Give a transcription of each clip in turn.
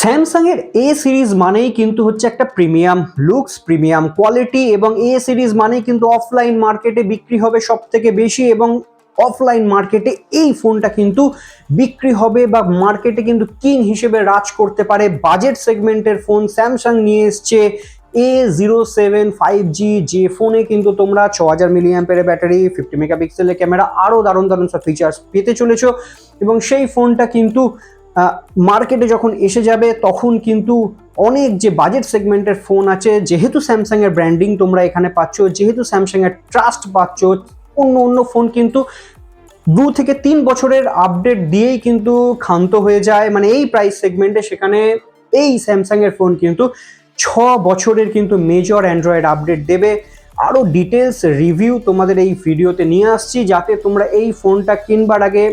Samsung এর এ series মানেই কিন্তু হচ্ছে একটা প্রিমিয়াম লুকস, প্রিমিয়াম কোয়ালিটি, এবং এ সিরিজ মানেই কিন্তু অফলাইন মার্কেটে বিক্রি হবে সব থেকে বেশি, এবং অফলাইন মার্কেটে এই ফোনটা কিন্তু বিক্রি হবে বা মার্কেটে কিন্তু কিং হিসেবে রাজ করতে পারে। বাজেট সেগমেন্টের ফোন স্যামসাং নিয়ে এসছে A07 5G, যে ফোনে কিন্তু তোমরা 6000 মিলিঅ্যাম্পিয়ারের ব্যাটারি, 50 মেগাপিক্সেলের ক্যামেরা, আরও দারুণ দারুণ সব ফিচার্স পেতে চলেছো। এবং সেই ফোনটা কিন্তু মার্কেটে যখন এসে যাবে তখন কিন্তু অনেক যে বাজেট সেগমেন্টের ফোন আছে, যেহেতু স্যামসাং এর ব্র্যান্ডিং তোমরা এখানে পাচ্ছ, যেহেতু স্যামসাং এর ট্রাস্ট পাচ্ছ, অন্য ফোন কিন্তু 2 থেকে 3 বছরের আপডেট দিয়েই কিন্তু ক্ষান্ত হয়ে যায়। মানে এই প্রাইস সেগমেন্টে সেখানে এই স্যামসাং এর ফোন কিন্তু 6 বছরের কিন্তু মেজর অ্যান্ড্রয়েড আপডেট দেবে। আরও ডিটেলস রিভিউ তোমাদের এই ভিডিওতে নিয়ে আসছি, যাতে তোমরা এই ফোনটা কিনবার আগে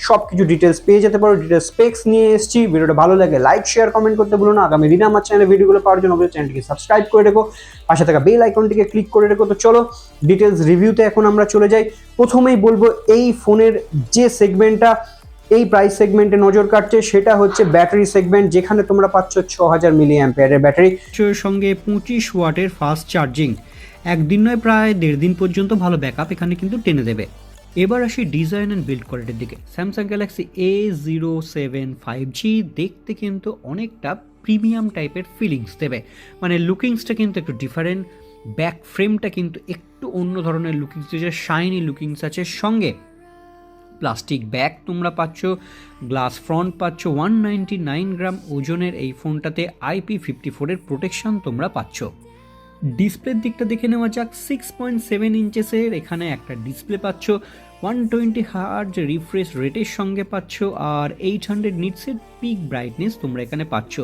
সব কিছু ডিটেলস পেয়ে যেতে পারো। ডিটেলস স্পেক্স নিয়ে এসেছি। ভিডিওটা ভালো লাগে লাইক শেয়ার কমেন্ট করতে ভুলো না। আগামী দিনে আমার চ্যানেলে ভিডিওগুলো পাওয়ার জন্য অবশ্যই চ্যানেলটিকে সাবস্ক্রাইব করে রেখো, পাশে থাকা বেল আইকনটিকে ক্লিক করে রেখো। তো চলো ডিটেলস রিভিউতে এখন আমরা চলে যাই। প্রথমেই বলবো এই ফোনের যে সেগমেন্টটা এই প্রাইস সেগমেন্টে নজর কাটছে সেটা হচ্ছে ব্যাটারি সেগমেন্ট, যেখানে তোমরা পাচ্ছ 6000 মিলিঅ্যাম্পিয়ারের ব্যাটারি সঙ্গে 25 ওয়াটের ফাস্ট চার্জিং। একদিন নয়, প্রায় 1.5 দিন পর্যন্ত ভালো ব্যাকআপ এখানে কিন্তু টেনে দেবে। এবার আসি ডিজাইন অ্যান্ড বিল্ড কোয়ালিটির দিকে। স্যামসাং গ্যালাক্সি A07 5G দেখতে কিন্তু অনেকটা প্রিমিয়াম টাইপের ফিলিংস দেবে, মানে লুকিংসটা কিন্তু একটু ডিফারেন্ট। ব্যাক ফ্রেমটা কিন্তু একটু অন্য ধরনের লুকিংস, যে শাইনি লুকিংস আছে। সঙ্গে প্লাস্টিক ব্যাগ তোমরা পাচ্ছ, গ্লাস ফ্রন্ট পাচ্ছ। 199 গ্রাম ওজনের এই ফোনটাতে IP54 এর প্রোটেকশন তোমরা পাচ্ছ। ডিসপ্লের দিকটা দেখে নেওয়া যাক। 6.7 ইঞ্চেসের এখানে একটা ডিসপ্লে পাচ্ছ, 120 হার্জ রিফ্রেশ রেটের সঙ্গে পাচ্ছ, আর 800 নিটসের পিক ব্রাইটনেস তোমরা এখানে পাচ্ছ।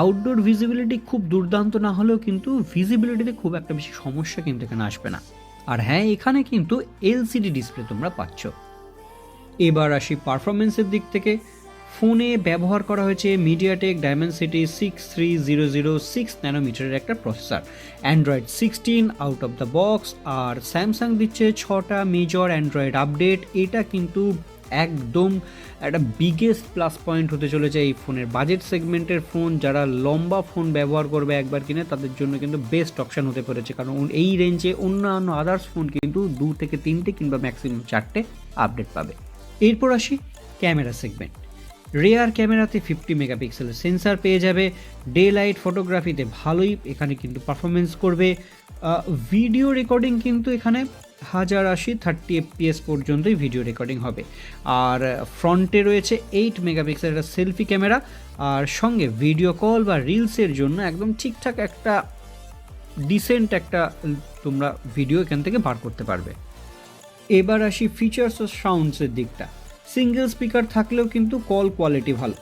আউটডোর ভিজিবিলিটি খুব দুর্দান্ত না হলেও কিন্তু ভিজিবিলিটিতে খুব একটা বেশি সমস্যা কিন্তু এখানে আসবে না। আর হ্যাঁ, এখানে কিন্তু এলসিডি ডিসপ্লে তোমরা পাচ্ছ। এবার আসি পারফরমেন্সের দিক থেকে। ফোনে ব্যবহার করা হয়েছে মিডিয়াটেক ডায়মেনসিটি 6300 ন্যানোমিটারের একটা processor, Android 16 out of the box, আর স্যামসাং দিচ্ছে 6টা মেজর অ্যান্ড্রয়েড আপডেট। এটা কিন্তু একদম একটা বিগেস্ট প্লাস পয়েন্ট হতে চলেছে এই ফোনের। বাজেট সেগমেন্টের ফোন যারা লম্বা ফোন ব্যবহার করবে একবার কিনে, তাদের জন্য কিন্তু বেস্ট অপশান হতে পেরেছে, কারণ এই রেঞ্জে অন্যান্য আদার্স ফোন কিন্তু 2 থেকে 3টে কিংবা ম্যাক্সিমাম 4টে আপডেট পাবে। এরপর আসি ক্যামেরা সেগমেন্ট। রেয়ার ক্যামেরাতে 50 মেগাপিক্সেলের সেন্সার পেয়ে যাবে। ডে লাইট ফটোগ্রাফিতে ভালোই এখানে কিন্তু পারফরমেন্স করবে। ভিডিও রেকর্ডিং কিন্তু এখানে 1080 30 FPS পর্যন্তই ভিডিও রেকর্ডিং হবে। আর ফ্রন্টে রয়েছে 8 মেগাপিক্সেলের একটা সেলফি ক্যামেরা, আর সঙ্গে ভিডিও কল বা রিলসের জন্য একদম ঠিকঠাক একটা ডিসেন্ট একটা তোমরা ভিডিও এখান থেকে বার করতে পারবে। এবার আসি ফিচার্স ও সাউন্ডসের দিকটা। সিঙ্গেল স্পিকার থাকলেও কিন্তু কল কোয়ালিটি ভালো,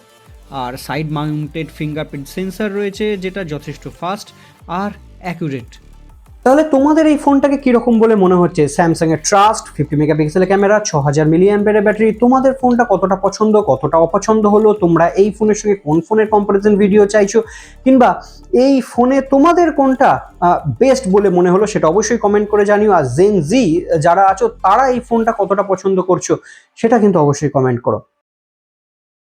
আর সাইড মাউন্টেড ফিঙ্গারপ্রিন্ট সেন্সার রয়েছে, যেটা যথেষ্ট ফাস্ট আর অ্যাকুরেট। তাহলে তোমাদের এই ফোনটাকে কিরকম বলে মনে হচ্ছে? স্যামসাং এর ট্রাস্ট, 50 মেগাপিক্সেলের ক্যামেরা, 6000 মিলিঅ্যাম্পিয়ারের ব্যাটারি, তোমাদের ফোনটা কতটা পছন্দ, কতটা অপছন্দ হলো? তোমরা এই ফোনের সঙ্গে কোন ফোনের কম্পারিজন ভিডিও চাইছো, কিংবা এই ফোনে তোমাদের কোনটা বেস্ট বলে মনে হলো সেটা অবশ্যই কমেন্ট করে জানিও। আর জেন জি যারা আছো তারা এই ফোনটা কতটা পছন্দ করছো সেটা কিন্তু অবশ্যই কমেন্ট করো।